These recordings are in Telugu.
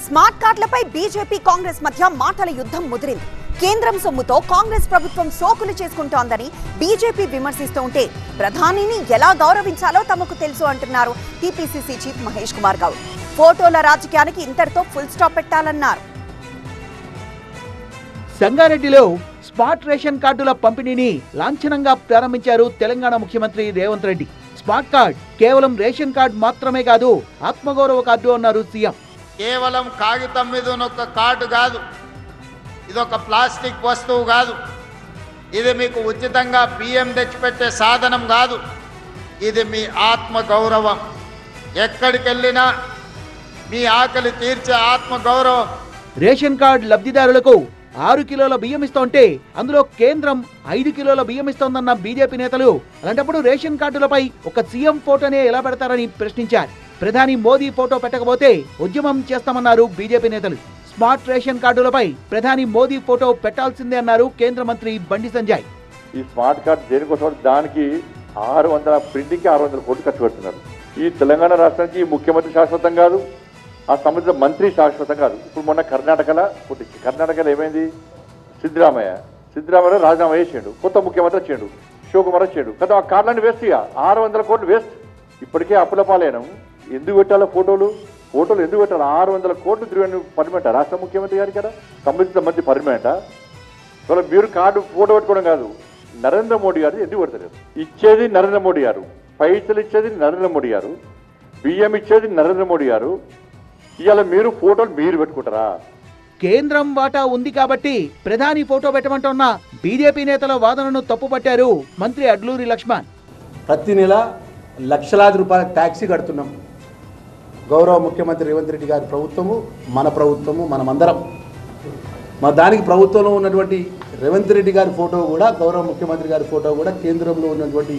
స్మార్ట్ కార్డులపై బీజేపీ కాంగ్రెస్ మధ్య మాటల యుద్ధం ముదిరింది. కేంద్రం సొమ్ముతో కాంగ్రెస్ ప్రభుత్వం సోకులు చేసుకుంటోందని బీజేపీ విమర్శిస్తూ ఉంటే ప్రధానిని ఎలా గౌరవించాలో తమకు తెలుసు అంటున్నారు టీపీసీసీ చీఫ్ మహేష్ కుమార్ గౌడ్. ఫోటోల రాజకీయానికి ఇంతటితో ఫుల్ స్టాప్ పెట్టాలన్నారు. సంగారెడ్డిలో స్మార్ట్ రేషన్ కార్డుల పంపిణీని లాంఛనంగా ప్రారంభించారు తెలంగాణ ముఖ్యమంత్రి రేవంత్ రెడ్డి. స్మార్ట్ కార్డ్ కేవలం రేషన్ కార్డు మాత్రమే కాదు, ఆత్మగౌరవ కార్డు అన్నారు సీఎం. కేవలం కాగితం మీద ఒక కార్డు కాదు, ఇది ఒక ప్లాస్టిక్ వస్తువు కాదు, ఇది మీకు ఉచితంగా బియ్యం తెచ్చిపెట్టే సాధనం కాదు, ఇది మీ ఆత్మ గౌరవం. ఎక్కడికి వెళ్ళినా మీ ఆకలి తీర్చే ఆత్మ గౌరవం. రేషన్ కార్డు లబ్ధిదారులకు 6 కిలోల బియ్యం ఇస్తోంటే అందులో కేంద్రం 5 కిలోల బియ్యం ఇస్తోందన్న బీజేపీ నేతలు అలాంటప్పుడు రేషన్ కార్డులపై ఒక సీఎం ఫోటోనే ఎలా పెడతారని ప్రశ్నించారు. ప్రధాని మోదీ ఫోటో పెట్టకపోతే ఉద్యమం చేస్తామన్నారు బీజేపీ నేతలు. స్మార్ట్ రేషన్ కార్డులపై ప్రధాని మోదీ ఫోటో పెట్టాల్సిందే అన్నారు కేంద్ర మంత్రి బండి సంజయ్. ఈ స్మార్ట్ కార్డు దేనికోసం, దానికి 600 ప్రింటింగ్కి 600 కోట్లు ఖర్చు పెడుతున్నారు. ఈ తెలంగాణ రాష్ట్రానికి ముఖ్యమంత్రి శాశ్వతం కాదు, ఆ సంబంధిత మంత్రి శాశ్వతం కాదు. ఇప్పుడు మొన్న కర్ణాటకలో ఏమైంది, సిద్ధరామయ్య రాజీనామా చేసాడు, కొత్త ముఖ్యమంత్రి వచ్చాడు, శివకుమార్ వచ్చాడు కదా. ఆ కార్డులన్నీ వేస్ట్, 600 కోట్లు వేస్ట్. ఇప్పటికే అప్పుల పాలైనం. ఎందుకు పెట్టాలో ఫోటోలు ఎందుకు పెట్టాలి? 600 కోట్లు తిరిగి పర్మనెంటా రాష్ట్ర ముఖ్యమంత్రి గారికి కదా, సంబంధిత మంత్రి పర్మనెంటా? ఇవాళ మీరు కార్డు ఫోటో పెట్టుకోవడం కాదు, నరేంద్ర మోడీ గారు ఎందుకు పెడతారు? ఇచ్చేది నరేంద్ర మోడీ గారు, పైసలు ఇచ్చేది నరేంద్ర మోడీ గారు, బియ్యం ఇచ్చేది నరేంద్ర మోడీ గారు. ఇవాళ మీరు ఫోటోలు మీరు పెట్టుకుంటారా? కేంద్రం వాటా ఉంది కాబట్టి ప్రధాని ఫోటో పెట్టమంటున్న బీజేపీ నేతల వాదనను తప్పుపట్టారు మంత్రి అడ్లూరి లక్ష్మణ్. ప్రతి నెల లక్షలాది రూపాయల ట్యాక్సీ కడుతున్నాం. గౌరవ ముఖ్యమంత్రి రేవంత్ రెడ్డి గారి ప్రభుత్వము, మన ప్రభుత్వము, మనమందరం. దానికి ప్రభుత్వంలో ఉన్నటువంటి రేవంత్ రెడ్డి గారి ఫోటో కూడా, గౌరవ ముఖ్యమంత్రి గారి ఫోటో కూడా, కేంద్రంలో ఉన్నటువంటి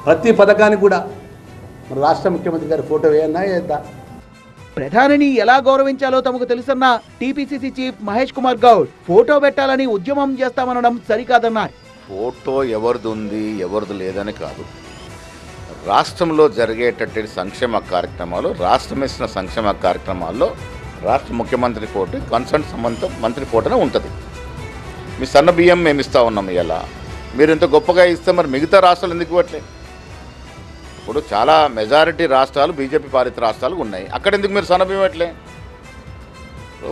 ప్రతి పథకానికి కూడా మన రాష్ట్ర ముఖ్యమంత్రి గారి ఫోటో వేయద్దా? ప్రధానిని ఎలా గౌరవించాలో తమకు తెలుసన్న TPCC chief Mahesh Kumar Goud photo పెట్టాలని ఉద్యమం చేస్తామనడం సరికాదన్నారు. ఫోటో ఎవరిది ఉంది ఎవరిది లేదని కాదు, రాష్ట్రంలో జరిగేటటువంటి సంక్షేమ కార్యక్రమాలు, రాష్ట్రం ఇచ్చిన సంక్షేమ కార్యక్రమాల్లో రాష్ట్ర ముఖ్యమంత్రి ఫోటో, కన్సర్న్ సంబంధిత మంత్రి ఫోటోనే ఉంటుంది. మీ సన్న బియ్యం మేము ఇస్తూ ఉన్నాం, ఇలా మీరు ఇంత గొప్పగా ఇస్తే మరి మిగతా రాష్ట్రాలు ఎందుకు ఇవ్వట్లేదు? ఇప్పుడు చాలా మెజారిటీ రాష్ట్రాలు బీజేపీ పాలిత రాష్ట్రాలు ఉన్నాయి, అక్కడ ఎందుకు మీరు సన్న బియ్యం ఇవ్వట్లే?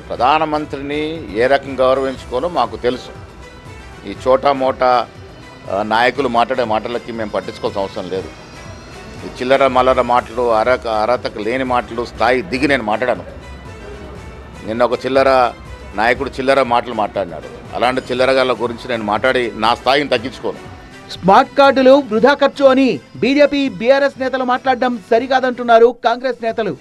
ప్రధానమంత్రిని ఏ రకంగా గౌరవించుకోవాలో మాకు తెలుసు. ఈ చోటా మోటా నాయకులు మాట్లాడే మాటలకి మేము పట్టించుకోవాల్సిన అవసరం లేదు. ఈ చిల్లర మల్లర మాటలు, అర్హతకు లేని మాటలు స్థాయి దిగి నేను మాట్లాడాను. నిన్న ఒక చిల్లర నాయకుడు చిల్లర మాటలు మాట్లాడినాడు. అలాంటి చిల్లరగాళ్ళ గురించి నేను మాట్లాడి నా స్థాయిని తగ్గించుకోను. స్మార్ట్ కార్డులు వృధా ఖర్చు అని బీజేపీ, బీఆర్ఎస్ నేతలు మాట్లాడడం సరికాదంటున్నారు కాంగ్రెస్ నేతలు.